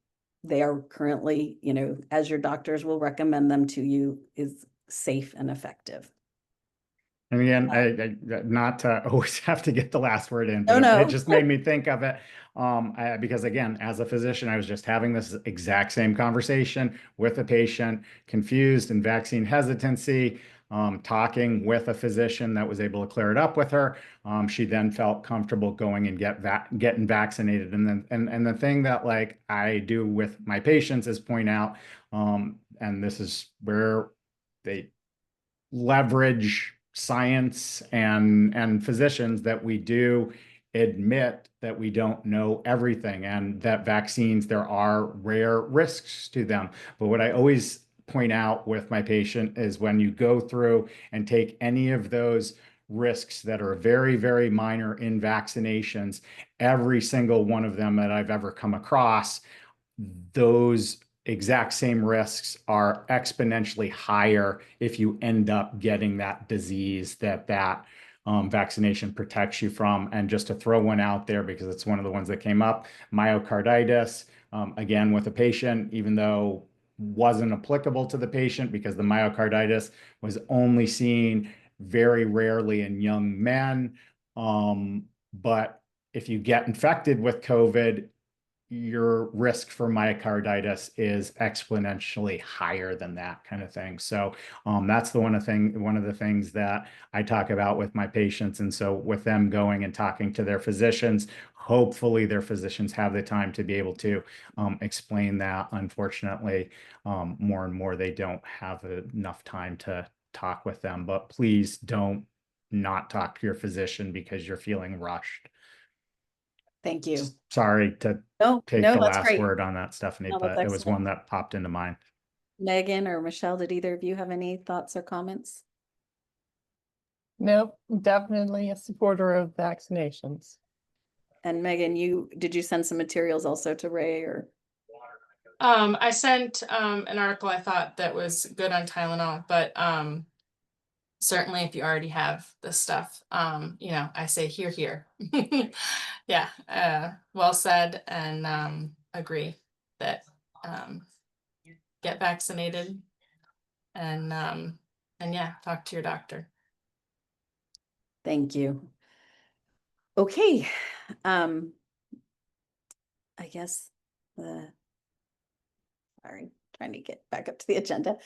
they are currently, you know, as your doctors will recommend them to you, is safe and effective. And again, not to always have to get the last word in, No, but it no. just made me think of it. Because again, as a physician, I was just having this exact same conversation with a patient, confused and vaccine hesitancy, talking with a physician that was able to clear it up with her. She then felt comfortable going and getting vaccinated. And then, and the thing that like I do with my patients is point out, and this is where they leverage science and physicians, that we do admit that we don't know everything, and that vaccines, there are rare risks to them. But what I always point out with my patient is when you go through and take any of those risks that are very, very minor in vaccinations, every single one of them that I've ever come across, those exact same risks are exponentially higher if you end up getting that disease that vaccination protects you from. And just to throw one out there, because it's one of the ones that came up, myocarditis, again, with a patient, even though wasn't applicable to the patient because the myocarditis was only seen very rarely in young men. But if you get infected with COVID, your risk for myocarditis is exponentially higher than that kind of thing. So that's one of the things that I talk about with my patients. And so with them going and talking to their physicians, hopefully their physicians have the time to be able to explain that. Unfortunately, more and more they don't have enough time to talk with them. But please don't not talk to your physician because you're feeling rushed. Thank you. Sorry to No, take no, the that's last great. word on that, Stephanie, No, that's but it was excellent. one that popped into mind. Megan or Michelle, did either of you have any thoughts or comments? Nope, definitely a supporter of vaccinations. And Megan, did you send some materials also to Ray or? I sent an article I thought that was good on Tylenol, but certainly if you already have this stuff, you know, I say here. Yeah, well said, and agree that get vaccinated and yeah, talk to your doctor. Thank you. Okay. I guess sorry, trying to get back up to the agenda.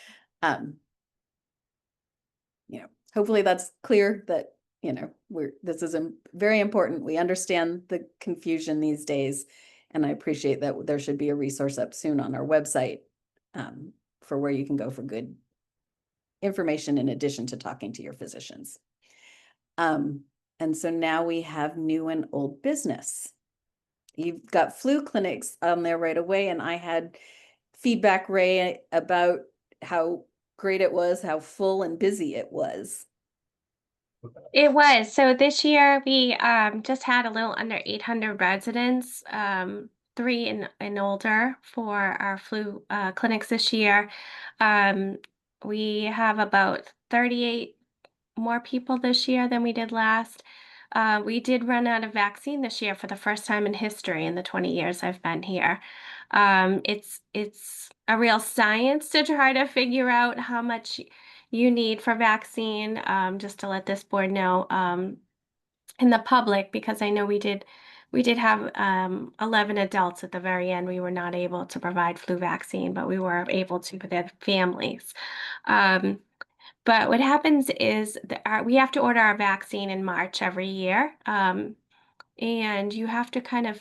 You know, hopefully that's clear that, you know, this is very important. We understand the confusion these days, and I appreciate that there should be a resource up soon on our website for where you can go for good information in addition to talking to your physicians. And so now we have new and old business. You've got flu clinics on there right away, and I had feedback, Ray, about how great it was, how full and busy it was. It was. So this year we just had a little under 800 residents, 3 and older for our flu clinics this year. We have about 38 more people this year than we did last. We did run out of vaccine this year for the first time in history in the 20 years I've been here. It's a real science to try to figure out how much you need for vaccine, just to let this board know, in the public, because I know we did have 11 adults at the very end. We were not able to provide flu vaccine, but we were able to for their families. But what happens is that we have to order our vaccine in March every year. And you have to kind of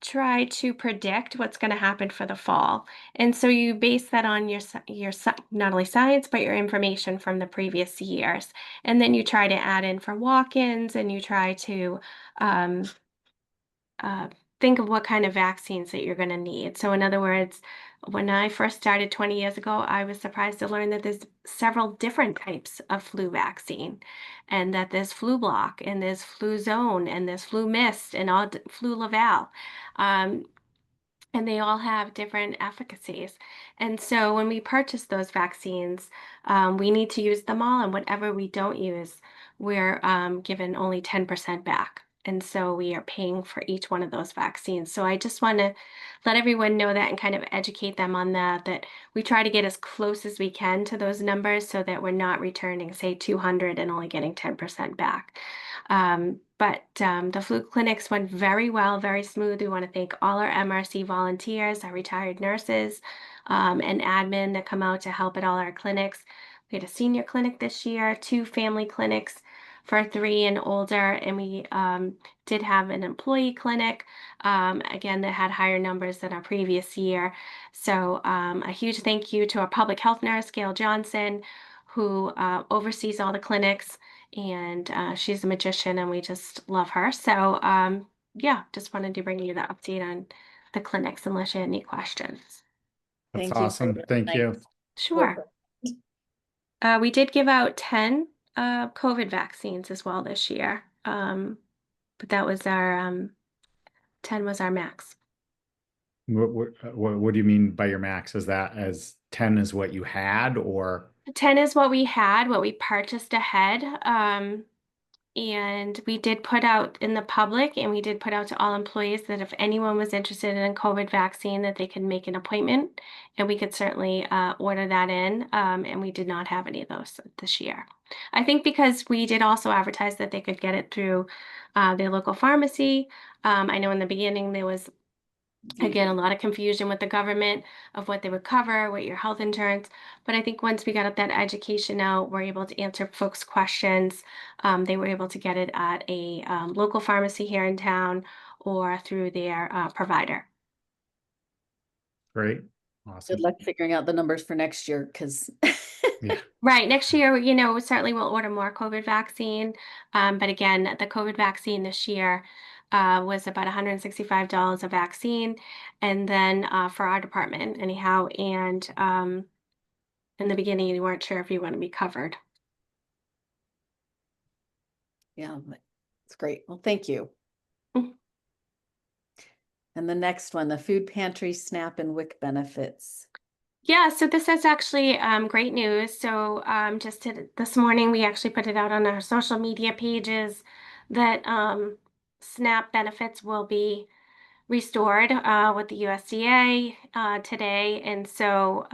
try to predict what's going to happen for the fall. And so you base that on your not only science, but your information from the previous years. And then you try to add in for walk-ins, and you try to think of what kind of vaccines that you're going to need. So in other words, When I first started 20 years ago, I was surprised to learn that there's several different types of flu vaccine, and that there's flu block, and there's flu zone, and there's flu mist, and flu Laval. Um, and they all have different efficacies. And so when we purchase those vaccines, we need to use them all, and whatever we don't use, we're given only 10% back. And so we are paying for each one of those vaccines. So I just want to let everyone know that and kind of educate them on that we try to get as close as we can to those numbers so that we're not returning, say, 200 and only getting 10% back. But the flu clinics went very well, very smooth. We want to thank all our MRC volunteers, our retired nurses, and admin that come out to help at all our clinics. We had a senior clinic this year, 2 family clinics for 3 and older, and we did have an employee clinic, again, that had higher numbers than our previous year. So a huge thank you to our public health nurse, Gail Johnson, who oversees all the clinics, and she's a magician, and we just love her. So yeah, just wanted to bring you the update on the clinics unless you had any questions. That's Thank you for awesome. the Thank you. nice Sure. We did give out 10 COVID vaccines as well this year. But that was our 10 was our max. What do you mean by your max? Is that as 10 is what you had, or? 10 is what we had, what we purchased ahead. And we did put out in the public, and we did put out to all employees that if anyone was interested in a COVID vaccine, that they could make an appointment, and we could certainly order that in. And we did not have any of those this year. I think because we did also advertise that they could get it through their local pharmacy. I know in the beginning there was, again, a lot of confusion with the government of what they would cover, what your health insurance. But I think once we got that education out, we're able to answer folks' questions. They were able to get it at a local pharmacy here in town or through their provider. Great. Awesome. Good luck figuring out the numbers for next year, because Yeah. Right. Next year, certainly we'll order more COVID vaccine. But again, the COVID vaccine this year was about $165 a vaccine. And then for our department, anyhow. And in the beginning, you weren't sure if you want to be covered. yeah, it's great. Well, thank you. Mhm. And the next one, the food pantry, SNAP, and WIC benefits. Yeah, so this is actually great news. So this morning, we actually put it out on our social media pages that SNAP benefits will be restored with the USDA today, and so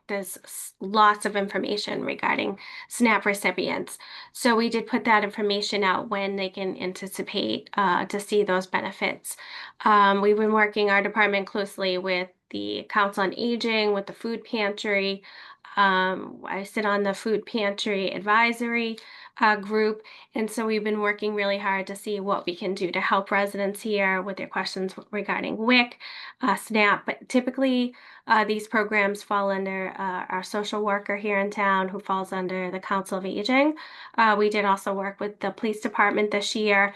there's lots of information regarding SNAP recipients. So we did put that information out when they can anticipate to see those benefits. We've been working our department closely with the Council on Aging, with the food pantry. I sit on the food pantry advisory group. And so we've been working really hard to see what we can do to help residents here with their questions regarding WIC, SNAP. But typically, these programs fall under our social worker here in town, who falls under the Council of Aging. We did also work with the police department this year,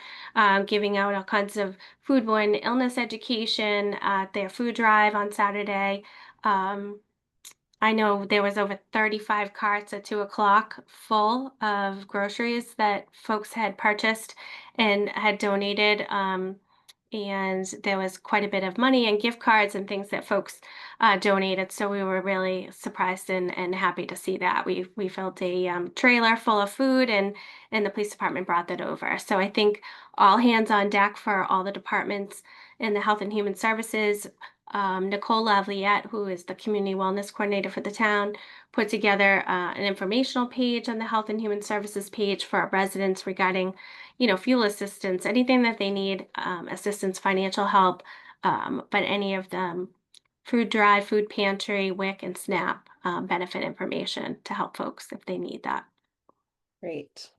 giving out all kinds of foodborne illness education at their food drive on Saturday. I know there was over 35 carts at 2 o'clock full of groceries that folks had purchased and had donated. And there was quite a bit of money and gift cards and things that folks donated. So we were really surprised and happy to see that. We filled a trailer full of food, and the police department brought that over. So I think all hands on deck for all the departments in the Health and Human Services. Nicole Lavliette, who is the community wellness coordinator for the town, put together an informational page on the Health and Human Services page for our residents regarding, fuel assistance, anything that they need, assistance, financial help, but any of the food drive, food pantry, WIC, and SNAP benefit information to help folks if they need that. Great.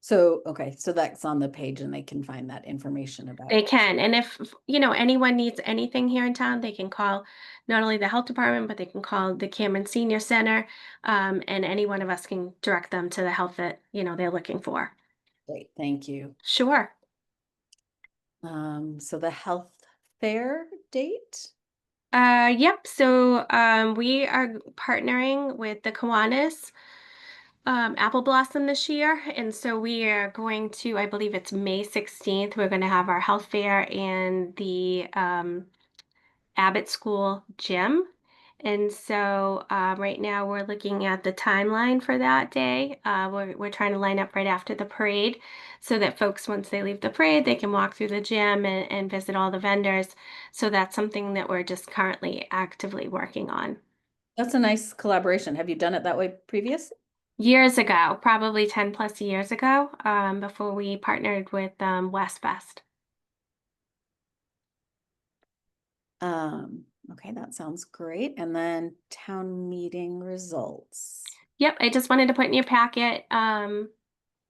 So, okay, so that's on the page, and they can find that information about. They can. And if, anyone needs anything here in town, they can call not only the health department, but they can call the Cameron Senior Center, and any one of us can direct them to the help that, they're looking for. Great, thank you. Sure. So the health fair date? Yep. So we are partnering with the Kiwanis Apple Blossom this year. And so we are going to, I believe it's May 16th, we're going to have our health fair in the Abbott School gym. And so right now we're looking at the timeline for that day. We're trying to line up right after the parade so that folks, once they leave the parade, they can walk through the gym and visit all the vendors. So that's something that we're just currently actively working on. That's a nice collaboration. Have you done it that way previous? Years ago, probably 10 plus years ago, before we partnered with Westford. Okay, that sounds great. And then town meeting results. Yep, I just wanted to put in your packet.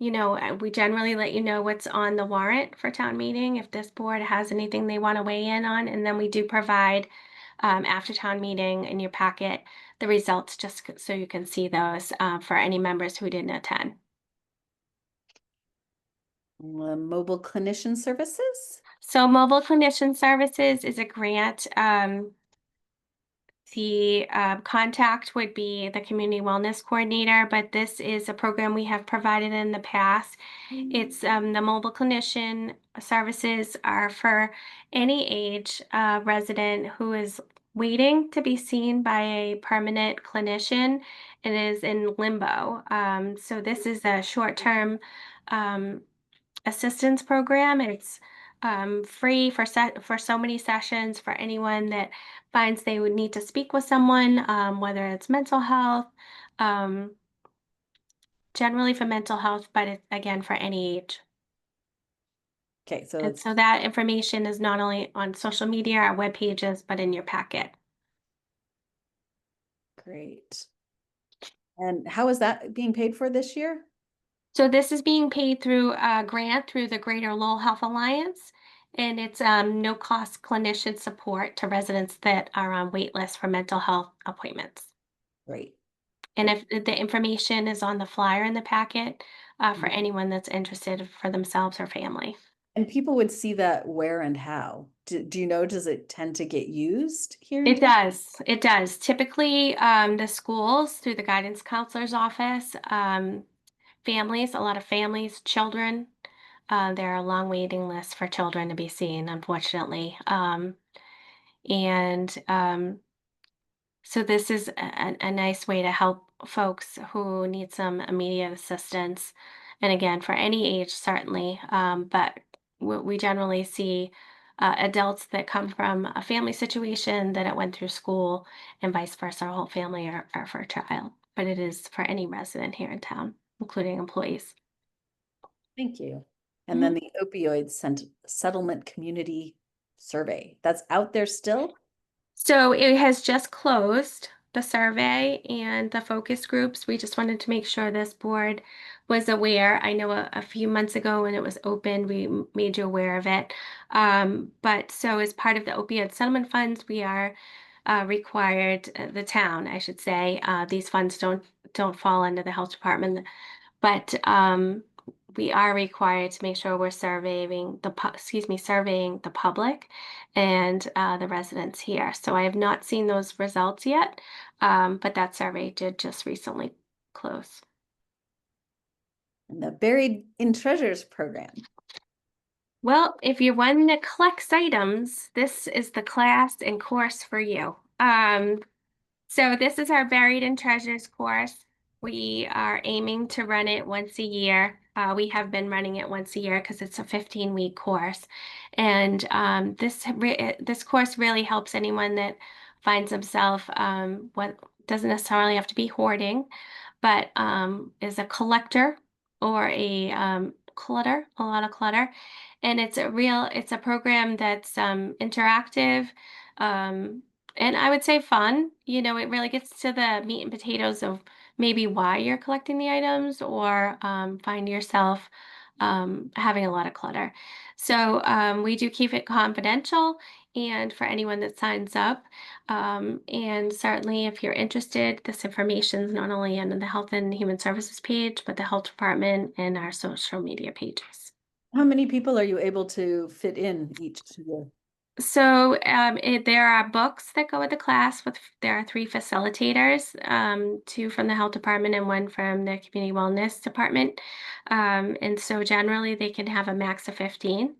We generally let you know what's on the warrant for town meeting if this board has anything they want to weigh in on, and then we do provide after town meeting in your packet the results just so you can see those for any members who didn't attend. Mobile clinician services. So Mobile Clinician Services is a grant. The contact would be the community wellness coordinator, but this is a program we have provided in the past. It's the mobile clinician services are for any age resident who is waiting to be seen by a permanent clinician and is in limbo. So this is a short-term assistance program. It's free for so many sessions for anyone that finds they would need to speak with someone, whether it's mental health, um, generally for mental health, but it's again for any age. Okay, so And it's so that information is not only on social media, our web pages, but in your packet. great. And how is that being paid for this year? So this is being paid through a grant through the Greater Lowell Health Alliance, and it's no cost clinician support to residents that are on wait lists for mental health appointments. Great. And if the information is on the flyer in the packet for Mhm. anyone that's interested for themselves or family. And people would see that where and how? Do you know, does it tend to get used here? in It town? does. It does. Typically, the schools through the guidance counselor's office, families, a lot of families, children. There are long waiting lists for children to be seen, unfortunately. And So this is a nice way to help folks who need some immediate assistance. And again, for any age, certainly. But we generally see adults that come from a family situation that it went through school and vice versa, a whole family or for a child. But it is for any resident here in town, including employees. Thank you. And then the opioid settlement community survey, that's out there still? So it has just closed, the survey and the focus groups. We just wanted to make sure this board was aware. I know a few months ago when it was open, we made you aware of it. But so as part of the opioid settlement funds, we are required, the town, I should say, these funds don't fall under the health department, but we are required to make sure we're surveying surveying the public and the residents here. So I have not seen those results yet, but that survey did just recently close. And the Buried in Treasures program. Well, if you're one that collects items, this is the class and course for you. So this is our Buried in Treasures course. We are aiming to run it once a year. We have been running it once a year because it's a 15-week course. And this course really helps anyone that finds themselves what doesn't necessarily have to be hoarding, but is a collector or a a lot of clutter. And it's a program that's interactive. And I would say fun. It really gets to the meat and potatoes of maybe why you're collecting the items or find yourself having a lot of clutter. So we do keep it confidential and for anyone that signs up. And certainly if you're interested, this information is not only on the Health and Human Services page, but the Health Department and our social media pages. How many people are you able to fit in each year? So there are books that go with the class. There are 3 facilitators, 2 from the health department and 1 from the community wellness department. And so generally they can have a max of 15.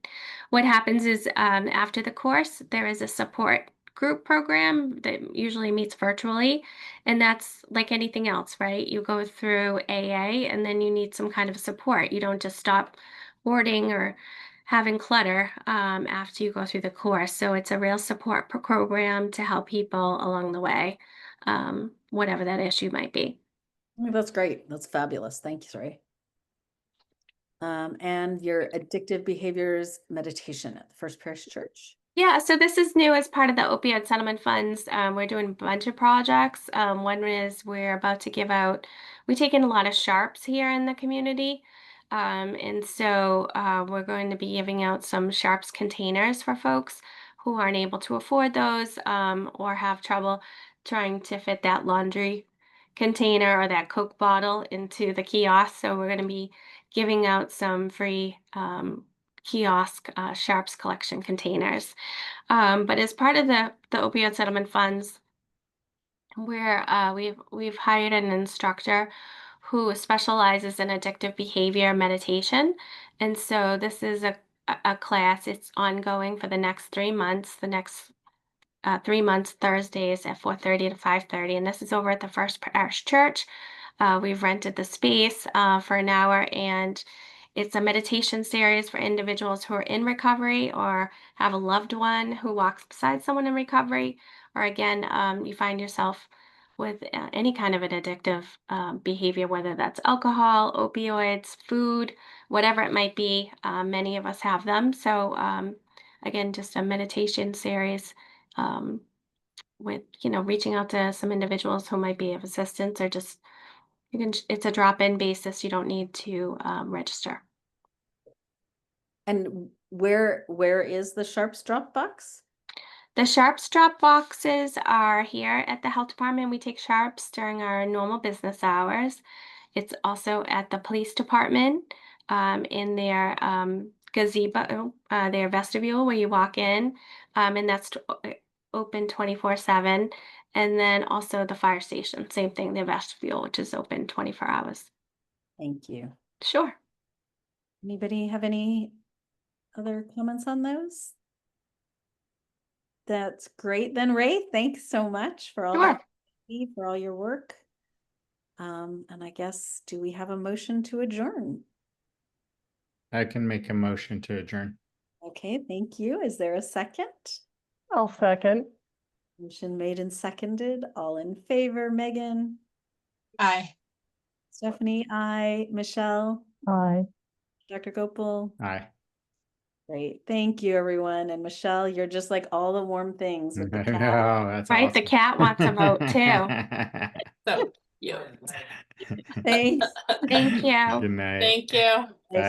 What happens is after the course, there is a support group program that usually meets virtually. And that's like anything else, right? You go through AA and then you need some kind of support. You don't just stop hoarding or having clutter after you go through the course. So it's a real support program to help people along the way, whatever that issue might be. That's great. That's fabulous. Thank you, Ray. And your addictive behaviors meditation at the First Parish Church. Yeah, so this is new as part of the opioid settlement funds. We're doing a bunch of projects. One is we're about to give out, we take in a lot of sharps here in the community. And so we're going to be giving out some sharps containers for folks who aren't able to afford those or have trouble trying to fit that laundry container or that Coke bottle into the kiosk. So we're going to be giving out some free kiosk sharps collection containers. But as part of the opioid settlement funds, we've hired an instructor who specializes in addictive behavior meditation. And so this is a class. It's ongoing for the next 3 months. The next 3 months, Thursdays at 4:30 to 5:30. And this is over at the First Parish Church. We've rented the space for an hour, and it's a meditation series for individuals who are in recovery or have a loved one who walks beside someone in recovery, or again, you find yourself with any kind of an addictive behavior, whether that's alcohol, opioids, food, whatever it might be. Many of us have them. So again, just a meditation series with, reaching out to some individuals who might be of assistance, or just it's a drop-in basis. You don't need to register. And where is the Sharps drop box? The Sharps drop boxes are here at the health department. We take Sharps during our normal business hours. It's also at the police department in their gazebo, their vestibule where you walk in, and that's open 24/7. And then also the fire station, same thing, their vestibule, which is open 24 hours. Thank you. Sure. Anybody have any other comments on those? That's great. Then Ray, thanks so much for all Sure. that, for all your work. And I guess, do we have a motion to adjourn? I can make a motion to adjourn. Okay, thank you. Is there a second? I'll second. Motion made and seconded. All in favor, Megan? Aye. Stephanie, aye. Michelle? Aye. Dr. Gopal? Aye. Great. Thank you, everyone. And Michelle, you're just like all the warm things with the I cat. know, that's Right, the awesome. cat wants a vote too. So, yeah. Thanks. Thank you. Good night. Thank you. Bye.